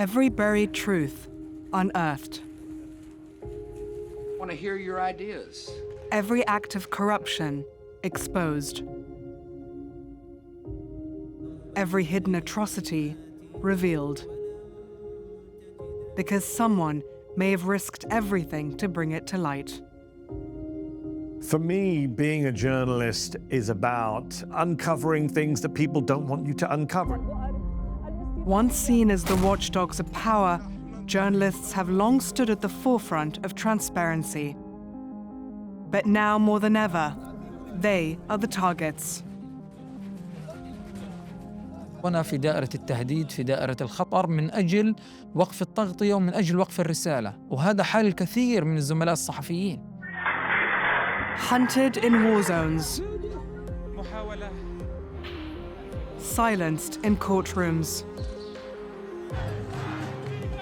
Every buried truth unearthed. I want to hear your ideas. Every act of corruption exposed. Every hidden atrocity revealed. Because someone may have risked everything to bring it to light. For me, being a journalist is about uncovering things that people don't want you to uncover. Once seen as the watchdogs of power, journalists have long stood at the forefront of transparency. But now more than ever, they are the targets. هنا في دائرة التهديد، في دائرة الخطر، من أجل وقف التغطية ومن أجل وقف الرسالة، وهذا حال الكثير من الزملاء الصحفيين. Hunted in war zones. Silenced in courtrooms.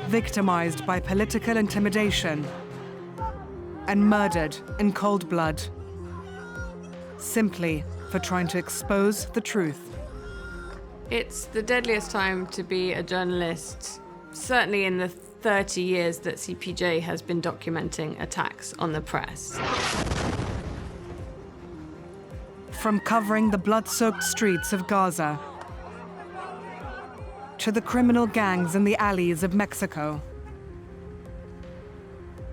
Victimized by political intimidation. And murdered in cold blood. Simply for trying to expose the truth. It's the deadliest time to be a journalist, certainly in the 30 years that CPJ has been documenting attacks on the press. From covering the blood-soaked streets of Gaza to the criminal gangs in the alleys of Mexico.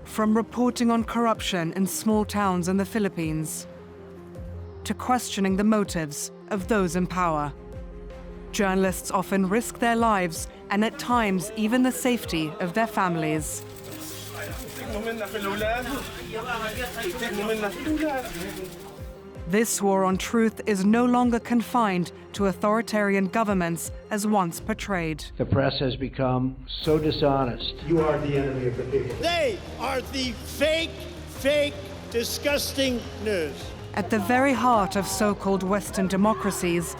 From reporting on corruption in small towns in the Philippines to questioning the motives of those in power. Journalists often risk their lives and at times even the safety of their families. This war on truth is no longer confined to authoritarian governments as once portrayed. The press has become so dishonest. You are the enemy of the people. They are the fake, disgusting news. At the very heart of so-called Western democracies,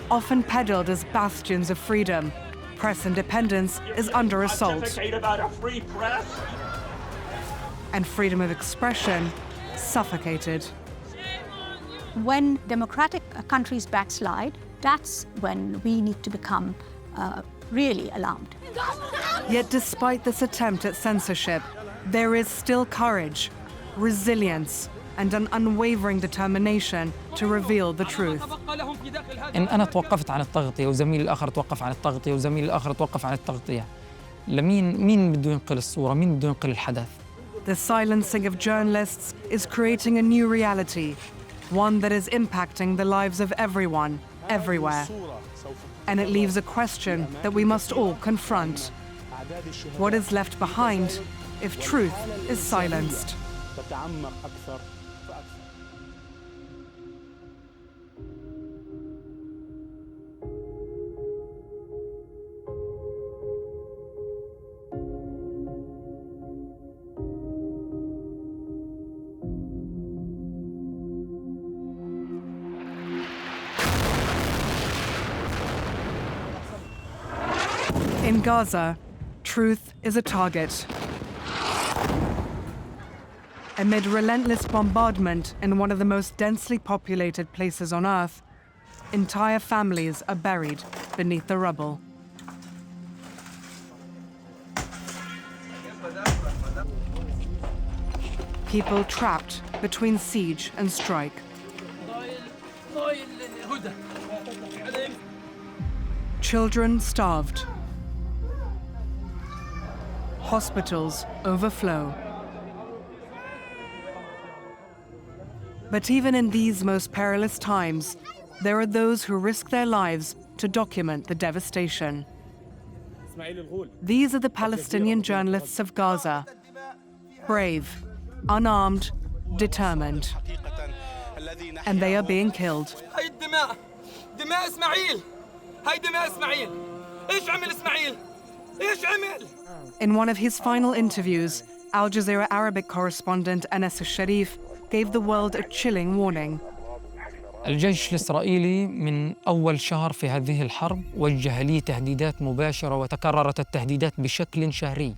often peddled as bastions of freedom, press independence is under assault. About a free press. And freedom of expression suffocated. When democratic countries backslide, that's when we need to become really alarmed. Yet despite this attempt at censorship, there is still courage, resilience, and an unwavering determination to reveal the truth. إن أنا توقفت عن التغطية وزميلي الآخر توقف عن التغطية وزميلي الآخر توقف عن التغطية، مين بده ينقل الصورة؟ مين بده ينقل الحدث؟ The silencing of journalists is creating a new reality, one that is impacting the lives of everyone, everywhere. And it leaves a question that we must all confront. What is left behind if truth is silenced? In Gaza, truth is a target. Amid relentless bombardment in one of the most densely populated places on Earth, entire families are buried beneath the rubble. People trapped between siege and strike. Children starved. Hospitals overflow. But even in these most perilous times, there are those who risk their lives to document the devastation. These are the Palestinian journalists of Gaza, brave, unarmed, determined. And they are being killed. In one of his final interviews, Al Jazeera Arabic correspondent Anas al-Sharif gave the world a chilling warning. الجيش الإسرائيلي من أول شهر في هذه الحرب وجه لي تهديدات مباشرة، وتكررت التهديدات بشكل شهري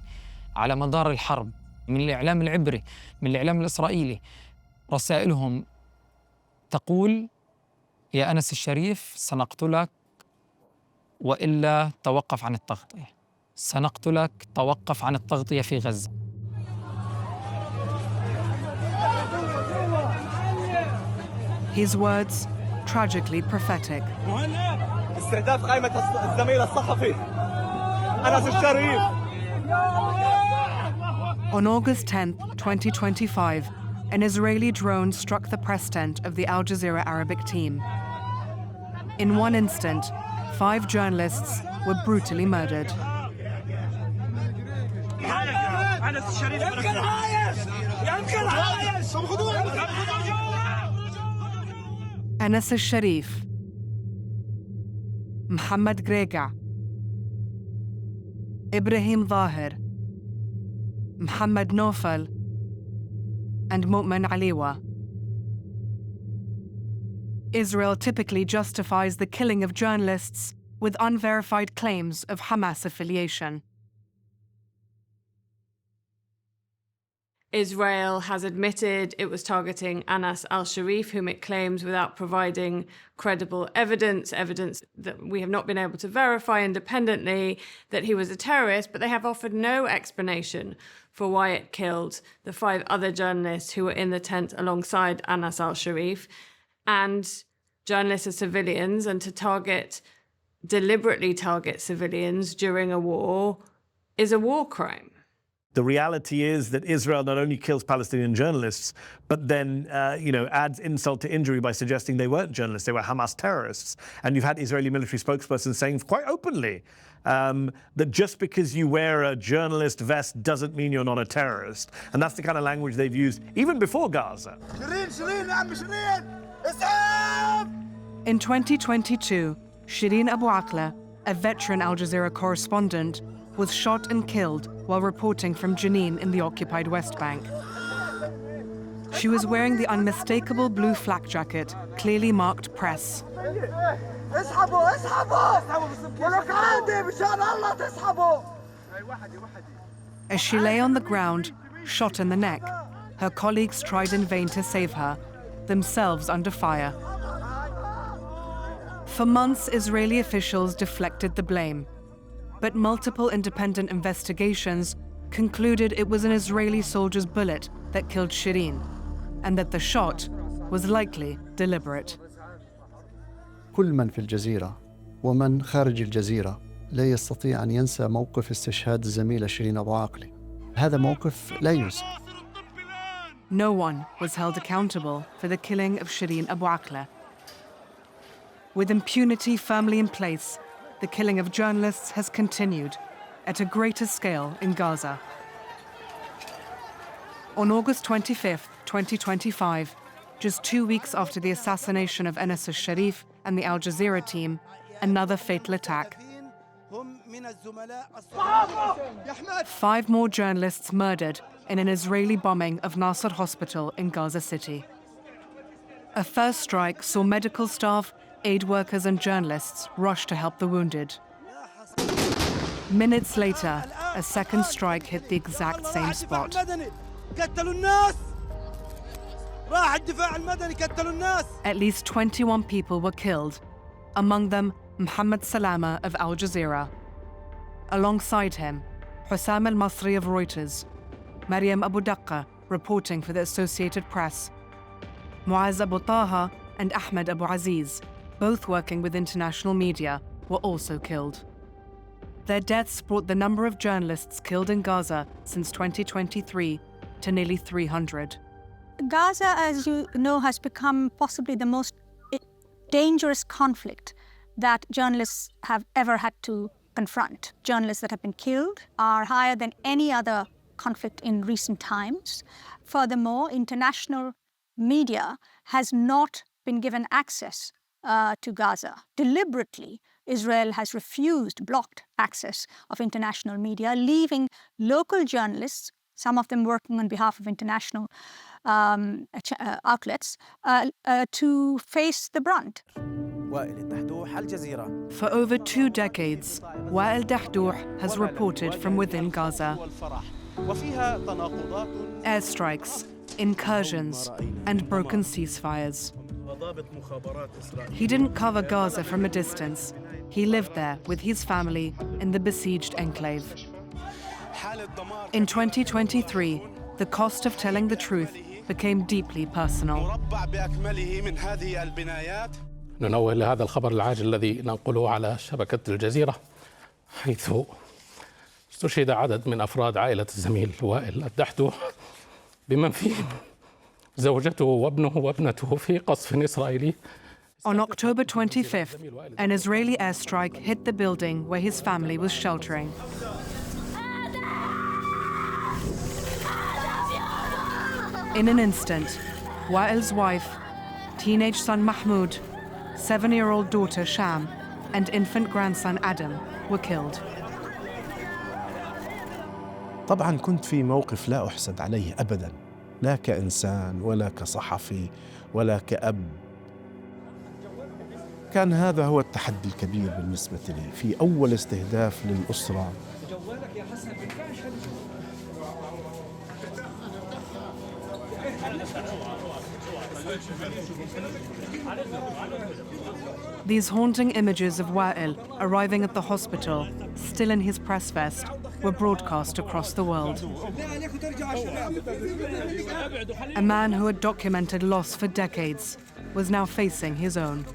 على مدار الحرب من الإعلام العبري، من الإعلام الإسرائيلي. رسائلهم تقول: يا أنس الشريف، سنقتلك وإلا توقف عن التغطية، سنقتلك، توقف عن التغطية في غزة. His words, tragically prophetic. استهداف قائمة الزميل الصحفي أنس الشريف. On August 10, 2025, an Israeli drone struck the press tent of the Al Jazeera Arabic team. In one instant, 5 journalists were brutally murdered. Anas al-Sharif, Muhammad Grega, Ibrahim Zahir, Muhammad Nofal, and Mu'min Aliwa. Israel typically justifies the killing of journalists with unverified claims of Hamas affiliation. Israel has admitted it was targeting Anas al-Sharif, whom it claims without providing credible evidence that we have not been able to verify independently that he was a terrorist, but they have offered no explanation for why it killed the 5 other journalists who were in the tent alongside Anas al-Sharif. And journalists are civilians, and to deliberately target civilians during a war is a war crime. The reality is that Israel not only kills Palestinian journalists, but then, adds insult to injury by suggesting they weren't journalists, they were Hamas terrorists. And you've had Israeli military spokespersons saying quite openly that just because you wear a journalist vest doesn't mean you're not a terrorist. And that's the kind of language they've used even before Gaza. In 2022, Shireen Abu Akleh, a veteran Al Jazeera correspondent, was shot and killed while reporting from Jenin in the occupied West Bank. She was wearing the unmistakable blue flak jacket, clearly marked press. As she lay on the ground, shot in the neck, her colleagues tried in vain to save her, themselves under fire. For months, Israeli officials deflected the blame, but multiple independent investigations concluded it was an Israeli soldier's bullet that killed Shireen, and that the shot was likely deliberate. كل من في الجزيرة ومن خارج الجزيرة لا يستطيع أن ينسى موقف استشهاد الزميلة شيرين أبو عاقلة. هذا موقف لا ينسى. No one was held accountable for the killing of Shireen Abu Akleh. With impunity firmly in place, the killing of journalists has continued at a greater scale in Gaza. On August 25, 2025, just 2 weeks after the assassination of Anas al-Sharif and the Al Jazeera team, another fatal attack. 5 more journalists murdered in an Israeli bombing of Nasser Hospital in Gaza City. A first strike saw medical staff, aid workers and journalists rush to help the wounded. Minutes later, a second strike hit the exact same spot. At least 21 people were killed, among them Mohammed Salama of Al Jazeera. Alongside him, Hussam al-Masri of Reuters, Mariam Abu Daqqa reporting for the Associated Press, Muaz Abu Taha and Ahmed Abu Aziz, both working with international media, were also killed. Their deaths brought the number of journalists killed in Gaza since 2023 to nearly 300. Gaza, as you know, has become possibly the most dangerous conflict that journalists have ever had to confront. Journalists that have been killed are higher than any other conflict in recent times. Furthermore, international media has not been given access to Gaza. Deliberately, Israel has blocked access of international media, leaving local journalists, some of them working on behalf of international outlets, to face the brunt. For over 2 decades, Wael Al-Dahdouh has reported from within Gaza. Airstrikes, incursions, and broken ceasefires. He didn't cover Gaza from a distance. He lived there with his family in the besieged enclave. In 2023, the cost of telling the truth became deeply personal. ننوه لهذا الخبر العاجل الذي ننقله على شبكة الجزيرة، حيث استشهد عدد من أفراد عائلة الزميل وائل الدحدوح بمن فيهم زوجته وابنه وابنته في قصف إسرائيلي. On October 25th, an Israeli airstrike hit the building where his family was sheltering. In an instant, Wael's wife, teenage son Mahmoud, 7-year-old daughter Sham, and infant grandson Adam were killed. طبعا كنت في موقف لا أحسد عليه أبدا، لا كإنسان ولا كصحفي ولا كأب. كان هذا هو التحدي الكبير بالنسبة لي في أول استهداف للأسرة. These haunting images of Wael arriving at the hospital, still in his press vest, were broadcast across the world. A man who had documented loss for decades was now facing his own.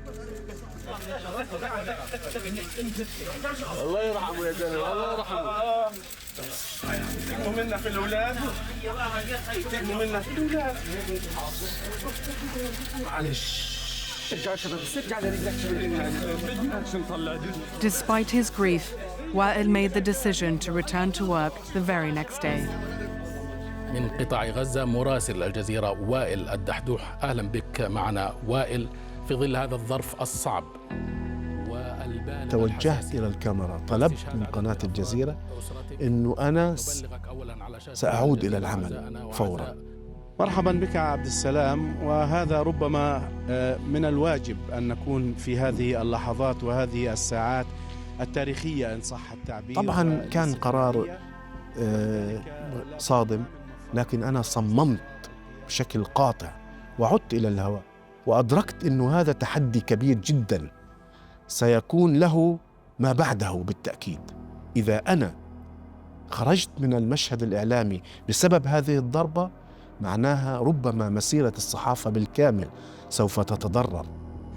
Despite his grief, Wael made the decision to return to work the very next day. من قطاع غزة مراسل الجزيرة وائل الدحدوح، أهلا بك معنا وائل في ظل هذا الظرف الصعب. توجهت إلى الكاميرا، طلبت من قناة الجزيرة أنه أنا سأعود إلى العمل فورا. مرحبا بك عبد السلام، وهذا ربما من الواجب أن نكون في هذه اللحظات وهذه الساعات التاريخية إن صح التعبير. طبعا كان قرار صادم، لكن أنا صممت بشكل قاطع وعدت إلى الهواء، وأدركت أنه هذا تحدي كبير جدا سيكون له ما بعده بالتأكيد. إذا أنا خرجت من المشهد الإعلامي بسبب هذه الضربة، معناها ربما مسيرة الصحافة بالكامل سوف تتضرر.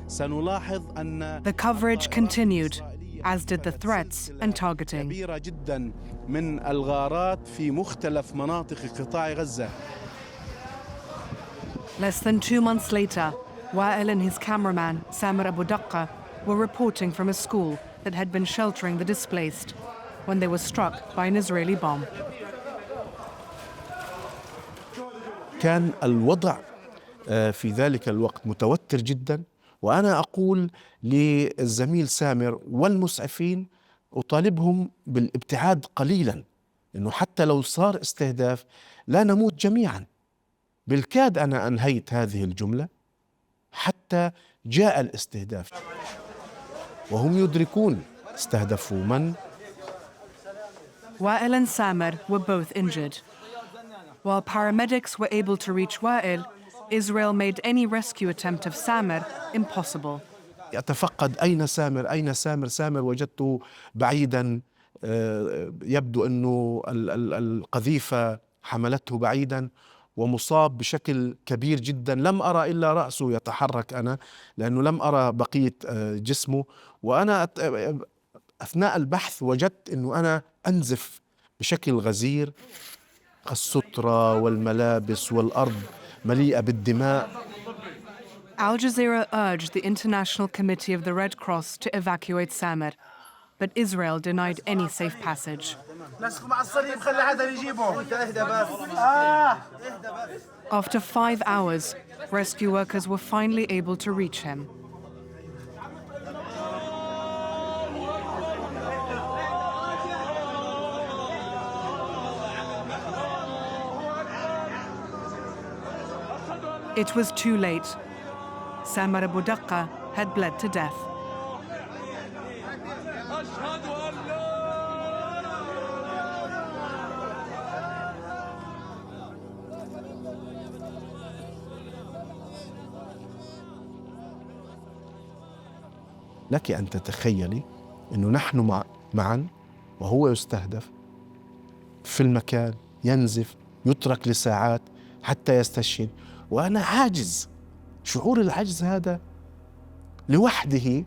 سنلاحظ أن The coverage continued, as did the threats and targeting. كبيرة جدا من الغارات في مختلف مناطق قطاع غزة. Less than 2 months later, Wael and his cameraman, Samer Abu Daqqa, were reporting from a school that had been sheltering the displaced when they were struck by an Israeli bomb. كان الوضع في ذلك الوقت متوتر جدا، وأنا أقول للزميل سامر والمسعفين أطالبهم بالابتعاد قليلا، إنه حتى لو صار استهداف لا نموت جميعا. بالكاد أنا أنهيت هذه الجملة حتى جاء الاستهداف، وهم يدركون استهدفوا من. Wael and Samer were both injured. While paramedics were able to reach Wael, Israel made any rescue attempt of Samer impossible. أتفقد أين سامر؟ أين سامر؟ سامر وجدته بعيدا، يبدو أنه القذيفة حملته بعيدا ومصاب بشكل كبير جدا. لم أرى إلا رأسه يتحرك أنا، لأنه لم أرى بقية جسمه. وأنا أثناء البحث وجدت أنه أنا أنزف بشكل غزير، السترة والملابس والأرض مليئة بالدماء. Al Jazeera urged the International Committee of the Red Cross to evacuate Samer, but Israel denied any safe passage. After 5 hours, rescue workers were finally able to reach him. It was too late. Samer Abu Daqqa had bled to death. لك أن تتخيلي أنه نحن معا وهو يستهدف في المكان، ينزف، يترك لساعات حتى يستشهد، وأنا عاجز. شعور العجز هذا لوحده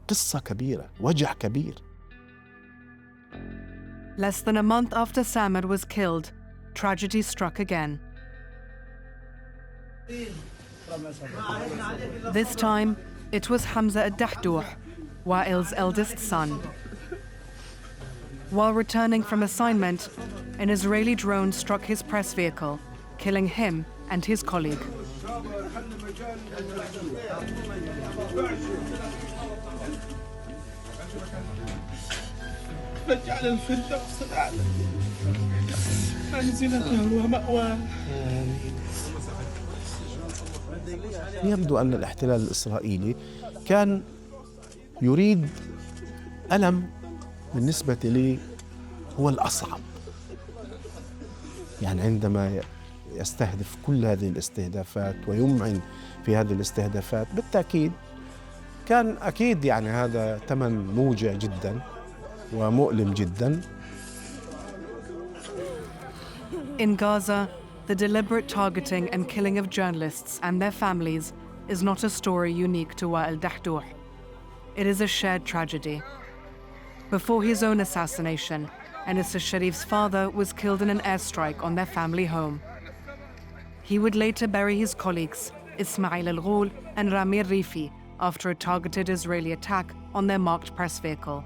قصة كبيرة، وجع كبير. Less than a month after Samad was killed, tragedy struck again. This time, it was Hamza Al-Dahdouh, Wael's eldest son. While returning from assignment, an Israeli drone struck his press vehicle, killing him and his colleague. يبدو أن الاحتلال الإسرائيلي كان يريد ألم بالنسبة لي هو الأصعب. يعني عندما يستهدف كل هذه الاستهدافات ويمعن في هذه الاستهدافات، بالتأكيد كان أكيد يعني هذا ثمن موجع جدا ومؤلم جدا. In Gaza, the deliberate targeting and killing of journalists and their families is not a story unique to Wael Al-Dahdouh. It is a shared tragedy. Before his own assassination, Anas al-Sharif's father was killed in an airstrike on their family home. He would later bury his colleagues, Ismail al-Ghul and Rami al-Rifi, after a targeted Israeli attack on their marked press vehicle.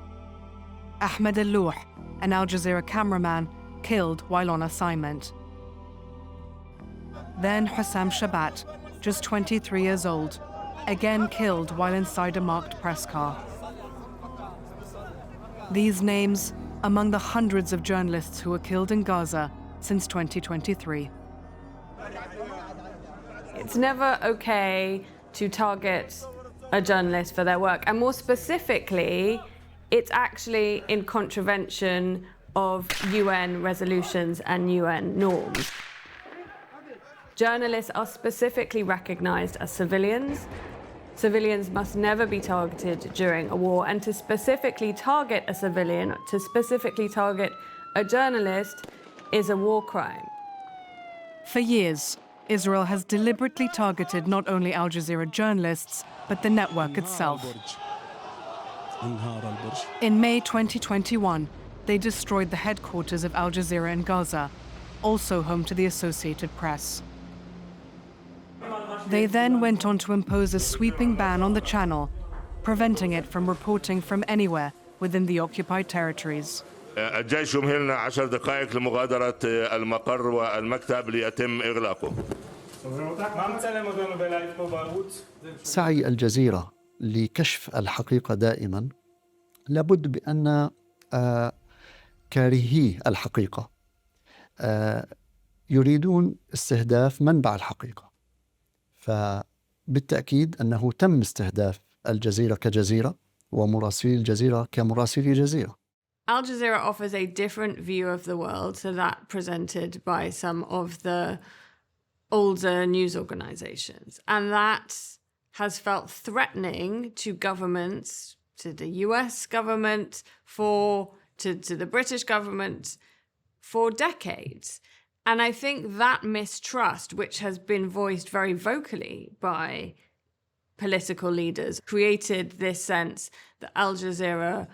Ahmed al-Louh, an Al Jazeera cameraman, killed while on assignment. Then Hussam Shabat, just 23 years old, again killed while inside a marked press car. These names among the hundreds of journalists who were killed in Gaza since 2023. It's never okay to target a journalist for their work, and more specifically, it's actually in contravention of UN resolutions and UN norms. Journalists are specifically recognized as civilians. Civilians must never be targeted during a war, and to specifically target a civilian, to specifically target a journalist, is a war crime. For years, Israel has deliberately targeted not only Al Jazeera journalists, but the network itself. In May 2021, they destroyed the headquarters of Al Jazeera in Gaza, also home to the Associated Press. They then went on to impose a sweeping ban on the channel, preventing it from reporting from anywhere within the occupied territories. الجيش يمهلنا 10 دقائق لمغادرة المقر والمكتب ليتم إغلاقه. سعي الجزيرة لكشف الحقيقة دائما لابد بأن كارهي الحقيقة يريدون استهداف منبع الحقيقة، فبالتأكيد أنه تم استهداف الجزيرة كجزيرة ومراسلي الجزيرة كمراسلي جزيرة. Al Jazeera offers a different view of the world to that presented by some of the older news organizations. And that has felt threatening to governments, to the US government, to the British government for decades. And I think that mistrust, which has been voiced very vocally by political leaders, created this sense that Al Jazeera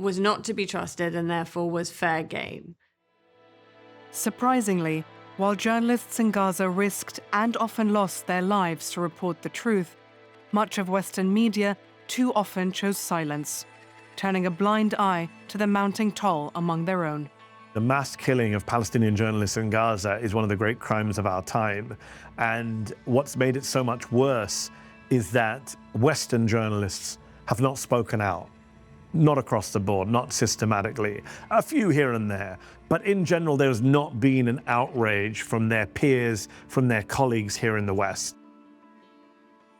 was not to be trusted and therefore was fair game. Surprisingly, while journalists in Gaza risked and often lost their lives to report the truth, much of Western media too often chose silence, turning a blind eye to the mounting toll among their own. The mass killing of Palestinian journalists in Gaza is one of the great crimes of our time. And what's made it so much worse is that Western journalists have not spoken out. Not across the board, not systematically. A few here and there. But in general, there has not been an outrage from their peers, from their colleagues here in the West.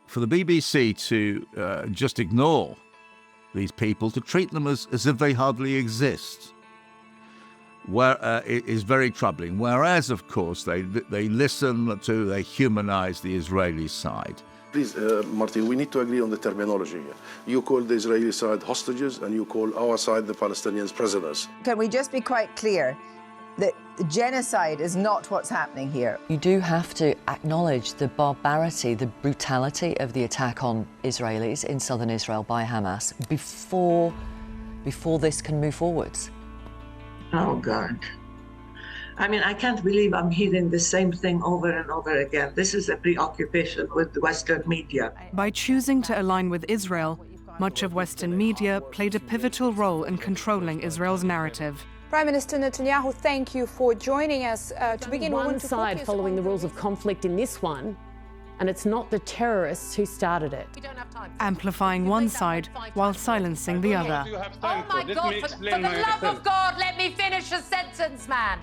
For the BBC to just ignore these people, to treat them as if they hardly exist, it is very troubling. Whereas, of course, they listen to, they humanize the Israeli side. Please, Martin, we need to agree on the terminology here. You call the Israeli side hostages, and you call our side, the Palestinians, prisoners. Can we just be quite clear that genocide is not what's happening here? You do have to acknowledge the barbarity, the brutality of the attack on Israelis in southern Israel by Hamas before this can move forwards. Oh, God. I mean, I can't believe I'm hearing the same thing over and over again. This is a preoccupation with the Western media. By choosing to align with Israel, much of Western media played a pivotal role in controlling Israel's narrative. Prime Minister Netanyahu, thank you for joining us. To begin, one side following the rules of conflict in this one, and it's not the terrorists who started it. Amplifying one side while silencing the other. Oh my God, for the love of God, let me finish a sentence, man.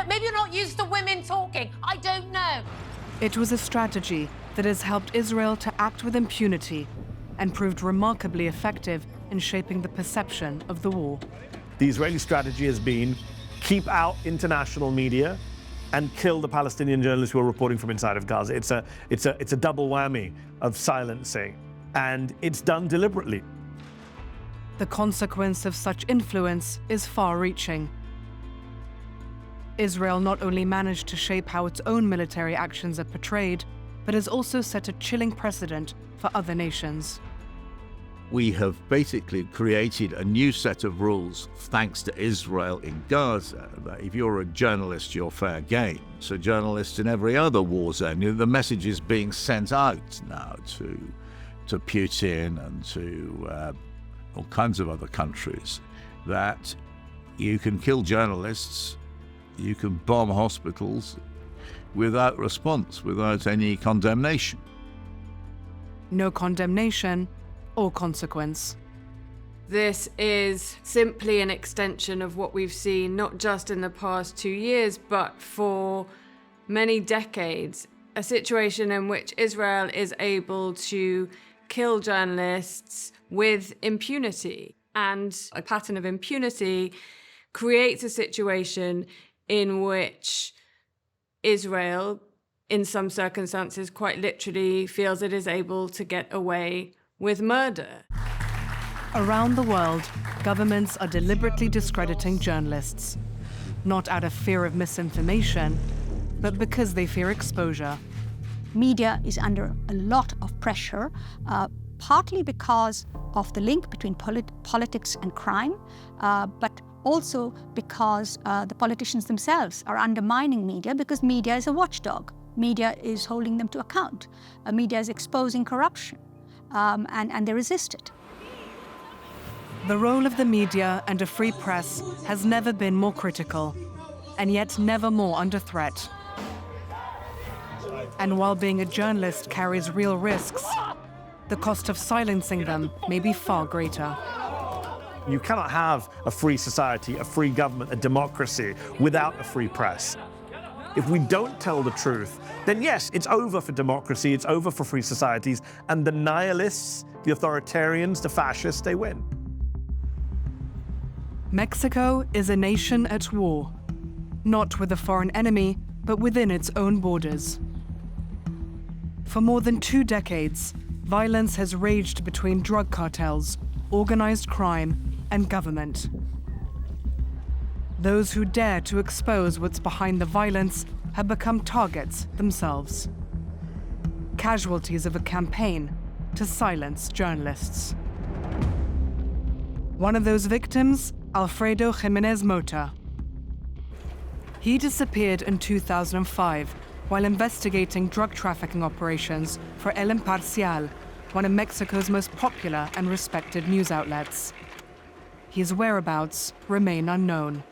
Maybe you're not used to women talking. I don't know. It was a strategy that has helped Israel to act with impunity and proved remarkably effective in shaping the perception of the war. The Israeli strategy has been keep out international media and kill the Palestinian journalists who are reporting from inside of Gaza. It's a double whammy of silencing, and it's done deliberately. The consequence of such influence is far-reaching. Israel not only managed to shape how its own military actions are portrayed, but has also set a chilling precedent for other nations. We have basically created a new set of rules thanks to Israel in Gaza, that if you're a journalist, you're fair game. So journalists in every other war zone, the message is being sent out now to Putin and to all kinds of other countries that you can kill journalists, you can bomb hospitals without response, without any condemnation. No condemnation or consequence. This is simply an extension of what we've seen not just in the past 2 years, but for many decades. A situation in which Israel is able to kill journalists with impunity. And a pattern of impunity creates a situation in which Israel, in some circumstances, quite literally feels it is able to get away with murder. Around the world, governments are deliberately discrediting journalists, not out of fear of misinformation, but because they fear exposure. Media is under a lot of pressure, partly because of the link between politics and crime, but also because the politicians themselves are undermining media, because media is a watchdog. Media is holding them to account. Media is exposing corruption, and they resist it. The role of the media and a free press has never been more critical, and yet never more under threat. And while being a journalist carries real risks, the cost of silencing them may be far greater. You cannot have a free society, a free government, a democracy without a free press. If we don't tell the truth, then yes, it's over for democracy, it's over for free societies, and the nihilists, the authoritarians, the fascists, they win. Mexico is a nation at war, not with a foreign enemy, but within its own borders. For more than 2 decades, violence has raged between drug cartels, organized crime, and government. Those who dare to expose what's behind the violence have become targets themselves. Casualties of a campaign to silence journalists. One of those victims, Alfredo Jimenez Mota. He disappeared in 2005 while investigating drug trafficking operations for El Imparcial, one of Mexico's most popular and respected news outlets. His whereabouts remain unknown.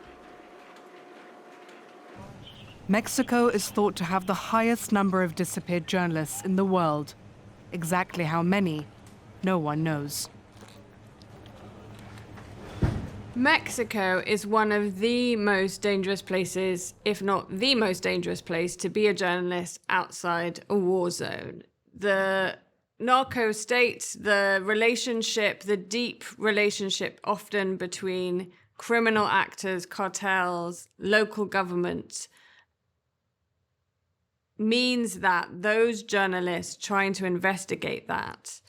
Mexico is thought to have the highest number of disappeared journalists in the world. Exactly how many, no one knows. Mexico is one of the most dangerous places, if not the most dangerous place, to be a journalist outside a war zone. The narco state, the relationship, the deep relationship often between criminal actors, cartels, local government, means that those journalists trying to investigate that,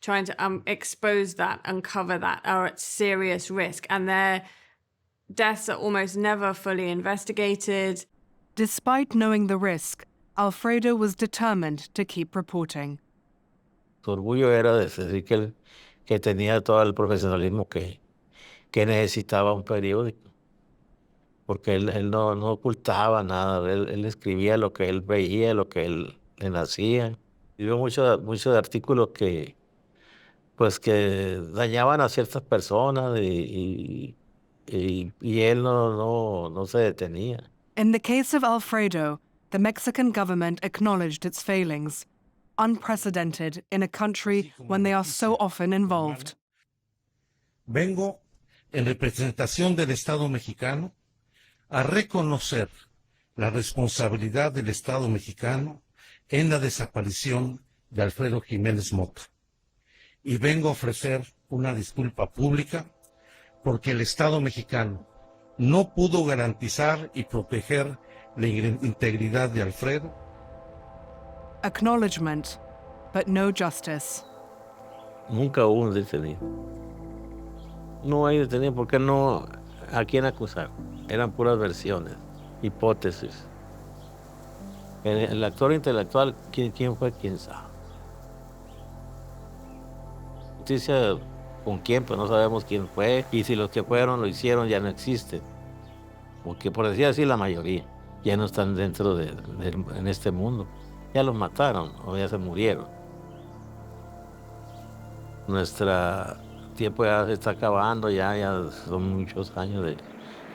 trying to expose that, uncover that, are at serious risk, and their deaths are almost never fully investigated. Despite knowing the risk, Alfredo was determined to keep reporting. Su orgullo era decir que tenía todo el profesionalismo que necesitaba un periódico, porque él no ocultaba nada, él escribía lo que él veía, lo que él le nacía. Escribió muchos artículos que dañaban a ciertas personas y él no se detenía. In the case of Alfredo, the Mexican government acknowledged its failings, unprecedented in a country when they are so often involved. Vengo en representación del Estado mexicano a reconocer la responsabilidad del Estado mexicano en la desaparición de Alfredo Jiménez Mota. Y vengo a ofrecer una disculpa pública porque el Estado mexicano no pudo garantizar y proteger la integridad de Alfredo. Acknowledgement, but no justice. Nunca hubo un detenido. No hay detenido porque no, ¿a quién acusar? Eran puras versiones, hipótesis. El actor intelectual, ¿quién fue? ¿Quién sabe? Justicia con quién, pues no sabemos quién fue. Y si los que fueron lo hicieron ya no existen. Porque por decir así, la mayoría ya no están dentro en este mundo. Ya los mataron o ya se murieron. Nuestro tiempo ya se está acabando, ya son muchos años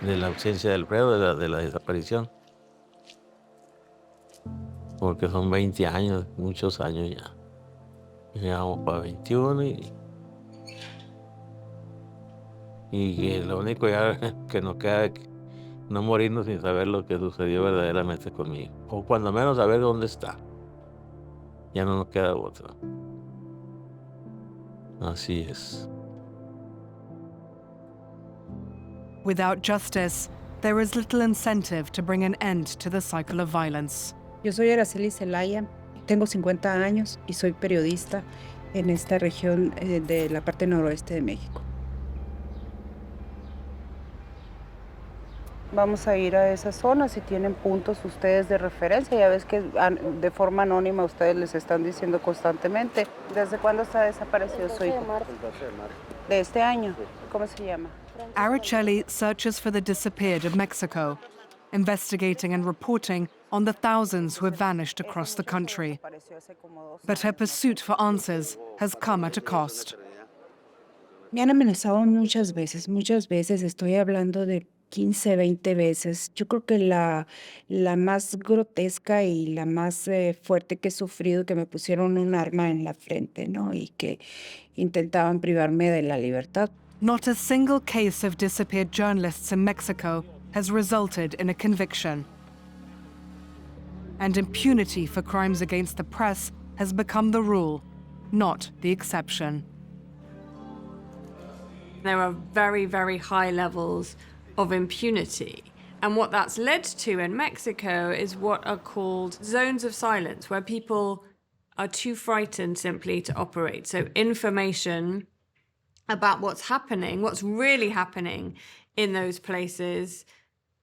de la ausencia de Alfredo, de la desaparición. Porque son 20 años, muchos años ya. Llegamos para 21 y lo único ya que nos queda es no morirnos sin saber lo que sucedió verdaderamente conmigo. O cuando menos saber dónde está. Ya no nos queda otra. Así es. Without justice, there is little incentive to bring an end to the cycle of violence. Yo soy Araceli Zelaya, tengo 50 años y soy periodista en esta región de la parte noroeste de México. Vamos a ir a esa zona si tienen puntos ustedes de referencia. Ya ves que de forma anónima ustedes les están diciendo constantemente. ¿Desde cuándo está desaparecido su hijo? De este año. ¿Cómo se llama? Araceli searches for the disappeared of Mexico, investigating and reporting on the thousands who have vanished across the country. But her pursuit for answers has come at a cost. Me han amenazado muchas veces. Estoy hablando de 15, 20 veces. Yo creo que la más grotesca y la más fuerte que he sufrido, que me pusieron un arma en la frente, ¿no? Y que intentaban privarme de la libertad. Not a single case of disappeared journalists in Mexico has resulted in a conviction. And impunity for crimes against the press has become the rule, not the exception. There are very, very high levels of impunity. And what that's led to in Mexico is what are called zones of silence, where people are too frightened simply to operate. So information about what's happening, what's really happening in those places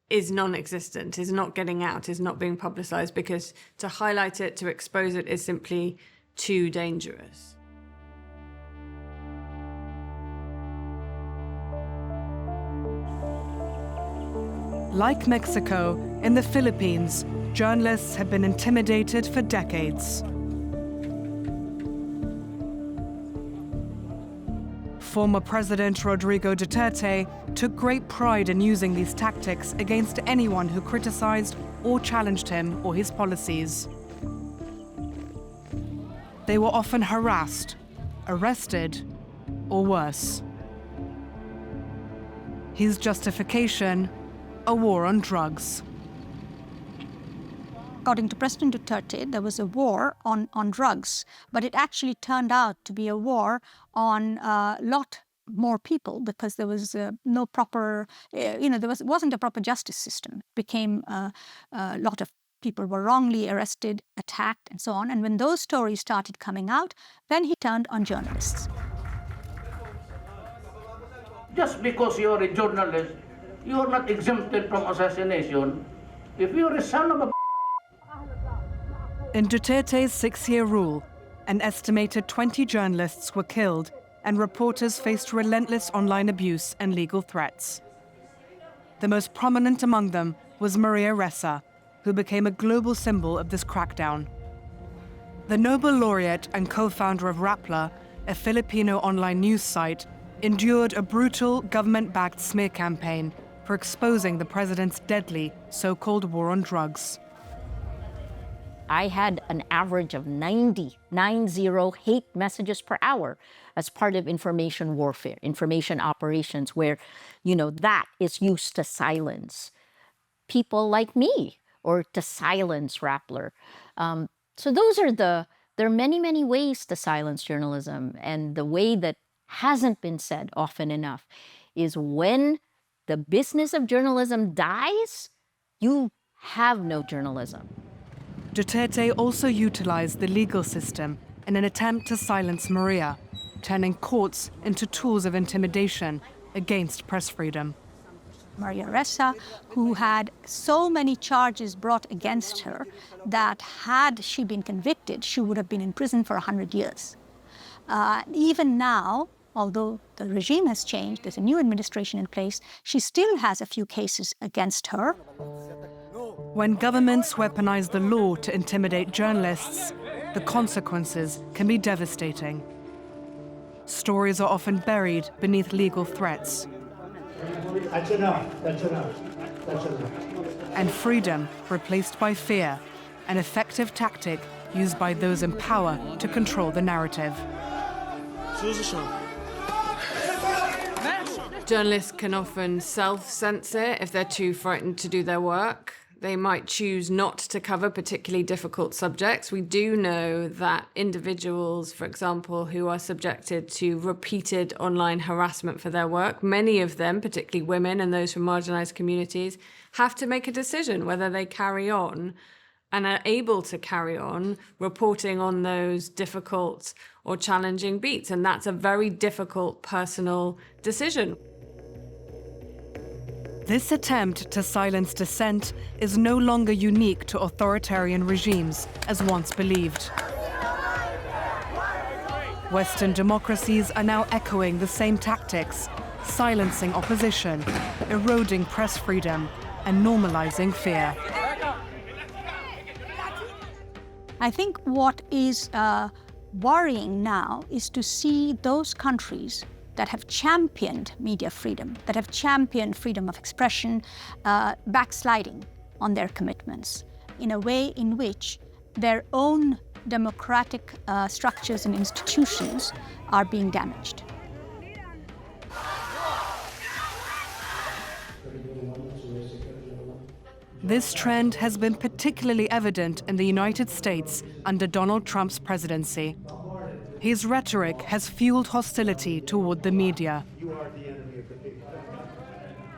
is non-existent, is not getting out, is not being publicized, because to highlight it, to expose it is simply too dangerous. Like Mexico, in the Philippines, journalists have been intimidated for decades. Former President Rodrigo Duterte took great pride in using these tactics against anyone who criticized or challenged him or his policies. They were often harassed, arrested, or worse. His justification: a war on drugs. According to President Duterte, there was a war on drugs, but it actually turned out to be a war on a lot more people because there was no proper, wasn't a proper justice system. It became a lot of people were wrongly arrested, attacked, and so on. And when those stories started coming out, then he turned on journalists. Just because you are a journalist, you are not exempted from assassination. If you're a son of a... In Duterte's 6-year rule, an estimated 20 journalists were killed and reporters faced relentless online abuse and legal threats. The most prominent among them was Maria Ressa, who became a global symbol of this crackdown. The Nobel laureate and co-founder of Rappler, a Filipino online news site, endured a brutal government-backed smear campaign for exposing the president's deadly so-called war on drugs. I had an average of 90 hate messages per hour as part of information warfare, information operations, where, that is used to silence people like me or to silence Rappler. So there are many, many ways to silence journalism. And the way that hasn't been said often enough is when the business of journalism dies, you have no journalism. Duterte also utilized the legal system in an attempt to silence Maria, turning courts into tools of intimidation against press freedom. Maria Ressa, who had so many charges brought against her that had she been convicted, she would have been in prison for 100 years. Even now, although the regime has changed, there's a new administration in place, she still has a few cases against her. When governments weaponize the law to intimidate journalists, the consequences can be devastating. Stories are often buried beneath legal threats. That's enough. That's enough. That's enough. And freedom replaced by fear, an effective tactic used by those in power to control the narrative. Journalists can often self-censor if they're too frightened to do their work. They might choose not to cover particularly difficult subjects. We do know that individuals, for example, who are subjected to repeated online harassment for their work, many of them, particularly women and those from marginalized communities, have to make a decision whether they carry on and are able to carry on reporting on those difficult or challenging beats. And that's a very difficult personal decision. This attempt to silence dissent is no longer unique to authoritarian regimes, as once believed. Western democracies are now echoing the same tactics, silencing opposition, eroding press freedom, and normalizing fear. I think what is worrying now is to see those countries that have championed media freedom, that have championed freedom of expression, backsliding on their commitments in a way in which their own democratic structures and institutions are being damaged. This trend has been particularly evident in the United States under Donald Trump's presidency. His rhetoric has fueled hostility toward the media,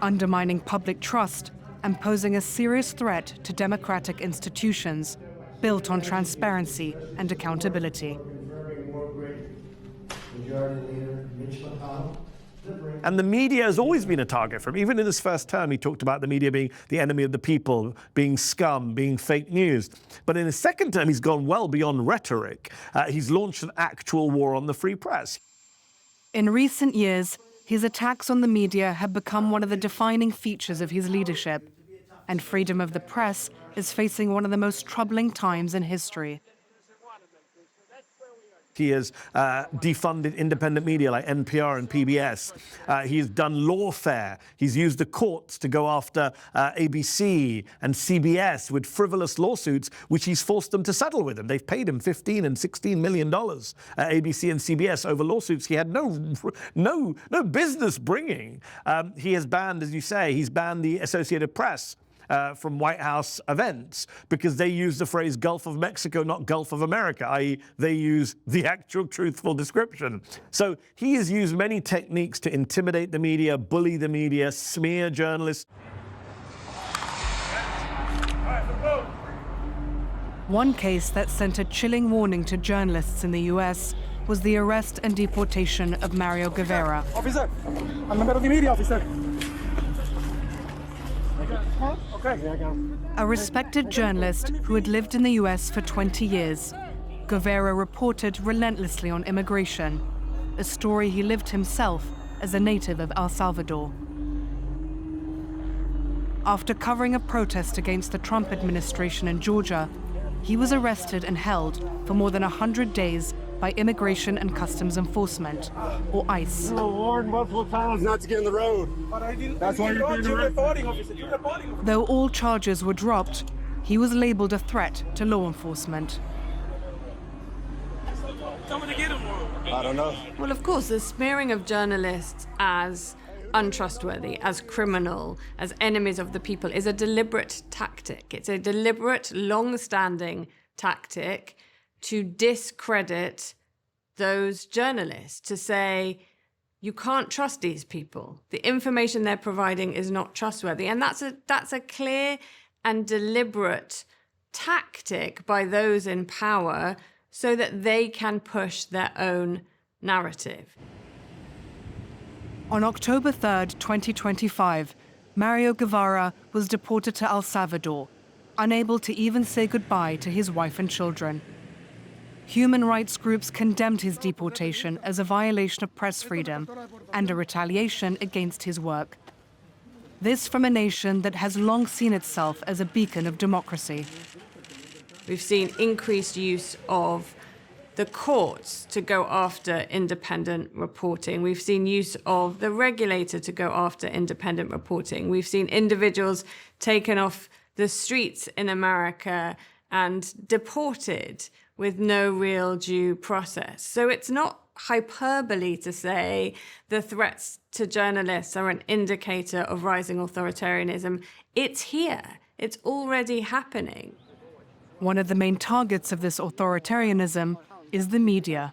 undermining public trust and posing a serious threat to democratic institutions built on transparency and accountability. And the media has always been a target for him. Even in his first term, he talked about the media being the enemy of the people, being scum, being fake news. But in his second term, he's gone well beyond rhetoric. He's launched an actual war on the free press. In recent years, his attacks on the media have become one of the defining features of his leadership. And freedom of the press is facing one of the most troubling times in history. He has defunded independent media like NPR and PBS. He's done lawfare. He's used the courts to go after ABC and CBS with frivolous lawsuits, which he's forced them to settle with him. They've paid him $15 and $16 million, ABC and CBS, over lawsuits he had no business bringing. He has banned, as you say, he's banned the Associated Press from White House events because they use the phrase Gulf of Mexico, not Gulf of America, i.e. they use the actual truthful description. So he has used many techniques to intimidate the media, bully the media, smear journalists. One case that sent a chilling warning to journalists in the US was the arrest and deportation of Mario Guevara. Officer, I'm a member of the media, officer. Okay. A respected journalist who had lived in the US for 20 years, Guevara reported relentlessly on immigration, a story he lived himself as a native of El Salvador. After covering a protest against the Trump administration in Georgia, he was arrested and held for more than 100 days by Immigration and Customs Enforcement, or ICE. You were warned multiple times not to get in the road. But I didn't. That's why you're being arrested. Though all charges were dropped, he was labeled a threat to law enforcement. I don't know. Well, of course, the smearing of journalists as untrustworthy, as criminal, as enemies of the people is a deliberate tactic. It's a deliberate, long-standing tactic to discredit those journalists, to say, you can't trust these people. The information they're providing is not trustworthy. And that's a clear and deliberate tactic by those in power so that they can push their own narrative. On October 3rd, 2025, Mario Guevara was deported to El Salvador, unable to even say goodbye to his wife and children. Human rights groups condemned his deportation as a violation of press freedom and a retaliation against his work. This from a nation that has long seen itself as a beacon of democracy. We've seen increased use of the courts to go after independent reporting. We've seen use of the regulator to go after independent reporting. We've seen individuals taken off the streets in America and deported with no real due process. So it's not hyperbole to say the threats to journalists are an indicator of rising authoritarianism. It's here. It's already happening. One of the main targets of this authoritarianism is the media.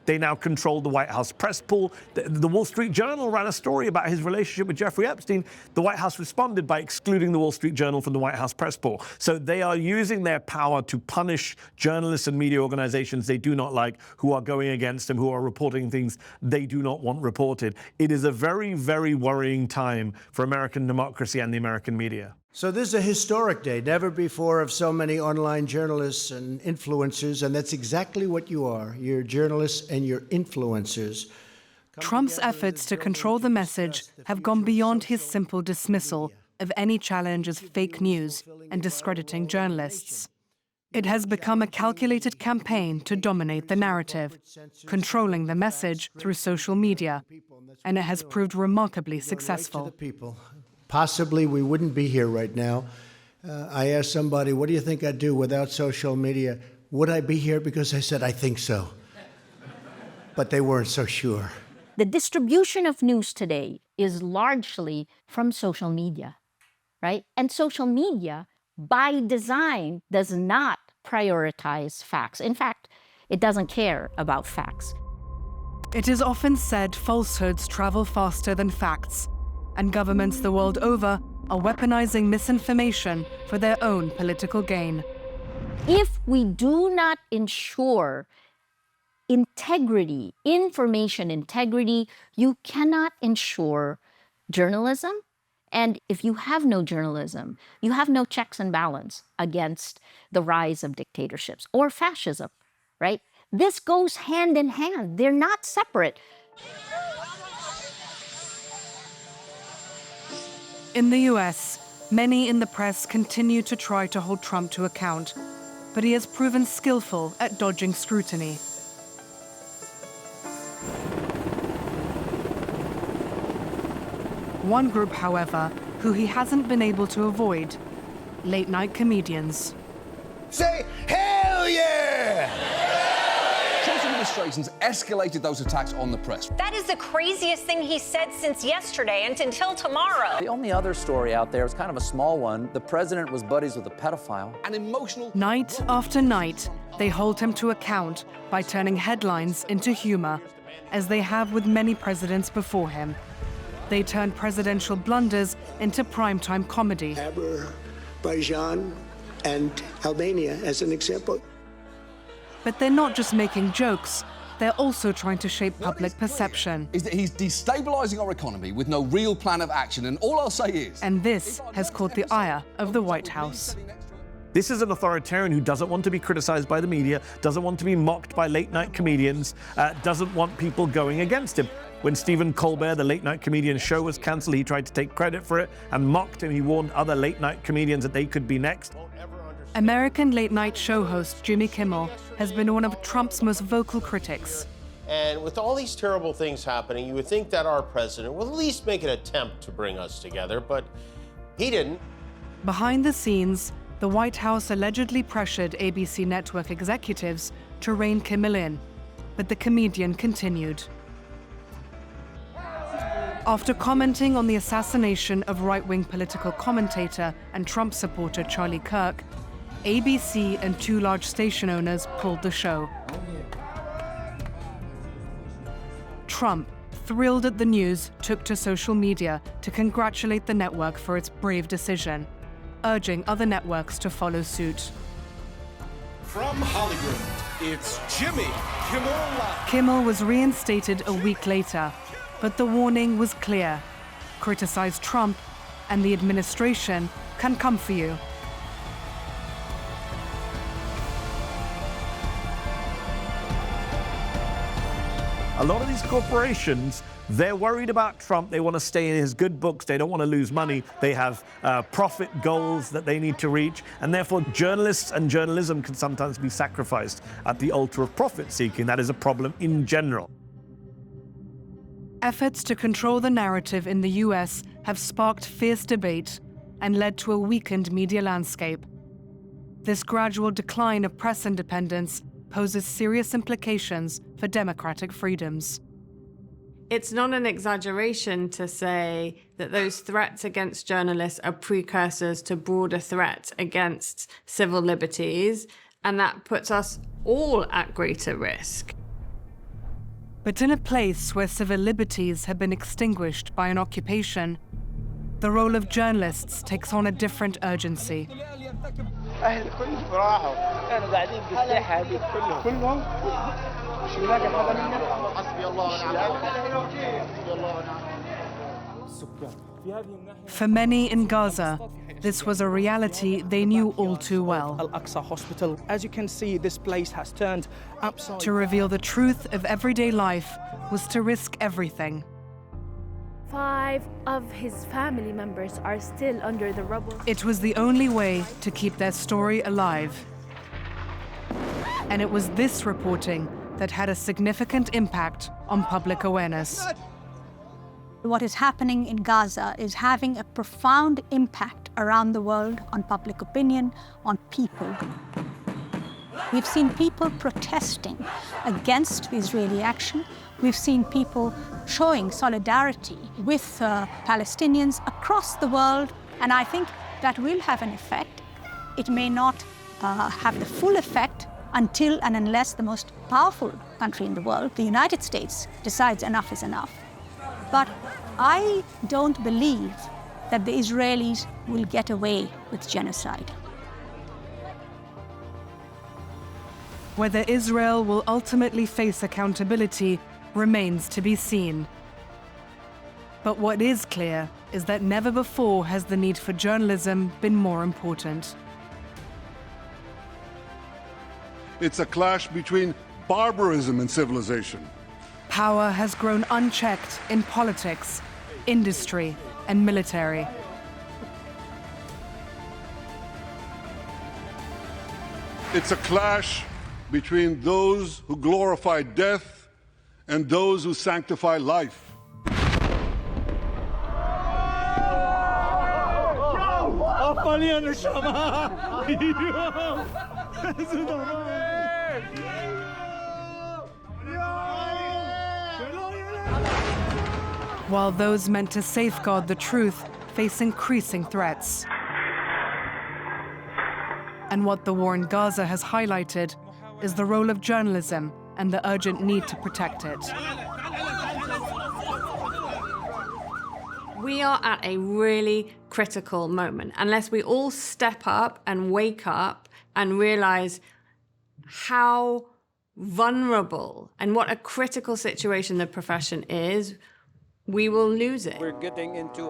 They now control the White House press pool. The Wall Street Journal ran a story about his relationship with Jeffrey Epstein. The White House responded by excluding the Wall Street Journal from the White House press pool. So they are using their power to punish journalists and media organizations they do not like, who are going against them, who are reporting things they do not want reported. It is a very, very worrying time for American democracy and the American media. So this is a historic day, never before of so many online journalists and influencers, and that's exactly what you are. You're journalists and you're influencers. Trump's efforts to control the message have gone beyond his simple dismissal of any challenge as fake news and discrediting journalists. It has become a calculated campaign to dominate the narrative, controlling the message through social media, and it has proved remarkably successful. Possibly we wouldn't be here right now. I asked somebody, what do you think I'd do without social media? Would I be here? Because I said, I think so. But they weren't so sure. The distribution of news today is largely from social media, right? And social media, by design, does not prioritize facts. In fact, it doesn't care about facts. It is often said falsehoods travel faster than facts, and governments the world over are weaponizing misinformation for their own political gain. If we do not ensure integrity, information integrity, you cannot ensure journalism. And if you have no journalism, you have no checks and balance against the rise of dictatorships or fascism, right? This goes hand in hand. They're not separate. In the US, many in the press continue to try to hold Trump to account, but he has proven skillful at dodging scrutiny. One group, however, who he hasn't been able to avoid, late-night comedians. Say, hell yeah! Trump's administration's escalated those attacks on the press. That is the craziest thing he said since yesterday and until tomorrow. The only other story out there is kind of a small one. The president was buddies with a pedophile. An emotional... Night after night, they hold him to account by turning headlines into humor, as they have with many presidents before him. They turned presidential blunders into primetime comedy. Azerbaijan and Albania as an example. But they're not just making jokes, they're also trying to shape public perception. Is that he's destabilising our economy with no real plan of action, and all I'll say is... And this has caught the ire of the White House. This is an authoritarian who doesn't want to be criticized by the media, doesn't want to be mocked by late-night comedians, doesn't want people going against him. When Stephen Colbert, the late-night comedian show, was cancelled, he tried to take credit for it and mocked him. He warned other late-night comedians that they could be next. American late-night show host Jimmy Kimmel has been one of Trump's most vocal critics. And with all these terrible things happening, you would think that our president will at least make an attempt to bring us together, but he didn't. Behind the scenes, the White House allegedly pressured ABC network executives to rein Kimmel in, but the comedian continued. After commenting on the assassination of right-wing political commentator and Trump supporter Charlie Kirk, ABC and two large station owners pulled the show. Trump, thrilled at the news, took to social media to congratulate the network for its brave decision, urging other networks to follow suit. From Hollywood, it's Jimmy Kimmel Live. Kimmel was reinstated a week later, but the warning was clear. Criticize Trump, and the administration can come for you. A lot of these corporations, they're worried about Trump. They want to stay in his good books. They don't want to lose money. They have profit goals that they need to reach. And therefore, journalists and journalism can sometimes be sacrificed at the altar of profit-seeking. That is a problem in general. Efforts to control the narrative in the US have sparked fierce debate and led to a weakened media landscape. This gradual decline of press independence poses serious implications for democratic freedoms. It's not an exaggeration to say that those threats against journalists are precursors to broader threats against civil liberties, and that puts us all at greater risk. But in a place where civil liberties have been extinguished by an occupation, the role of journalists takes on a different urgency. For many in Gaza, this was a reality they knew all too well. Al-Aqsa Hospital. As you can see, this place has turned upside. To reveal the truth of everyday life was to risk everything. 5 of his family members are still under the rubble. It was the only way to keep their story alive. And it was this reporting that had a significant impact on public awareness. What is happening in Gaza is having a profound impact around the world on public opinion, on people. We've seen people protesting against the Israeli action. We've seen people showing solidarity with Palestinians across the world, and I think that will have an effect. It may not have the full effect until and unless the most powerful country in the world, the United States, decides enough is enough. But I don't believe that the Israelis will get away with genocide. Whether Israel will ultimately face accountability remains to be seen. But what is clear is that never before has the need for journalism been more important. It's a clash between barbarism and civilization. Power has grown unchecked in politics, industry, and military. It's a clash between those who glorify death and those who sanctify life. While those meant to safeguard the truth face increasing threats. And what the war in Gaza has highlighted is the role of journalism and the urgent need to protect it. We are at a really critical moment, unless we all step up and wake up and realize how vulnerable and what a critical situation the profession is, we will lose it. We're getting into...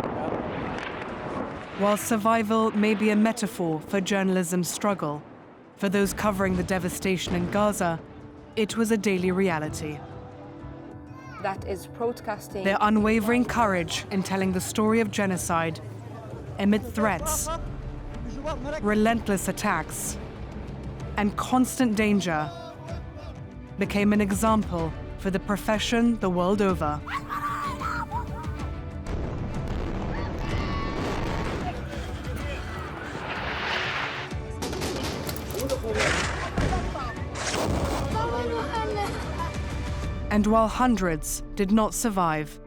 While survival may be a metaphor for journalism's struggle, for those covering the devastation in Gaza, it was a daily reality. That is broadcasting. Their unwavering courage in telling the story of genocide amid threats, relentless attacks, and constant danger became an example for the profession the world over. And while hundreds did not survive,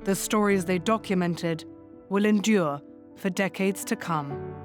the stories they documented will endure for decades to come.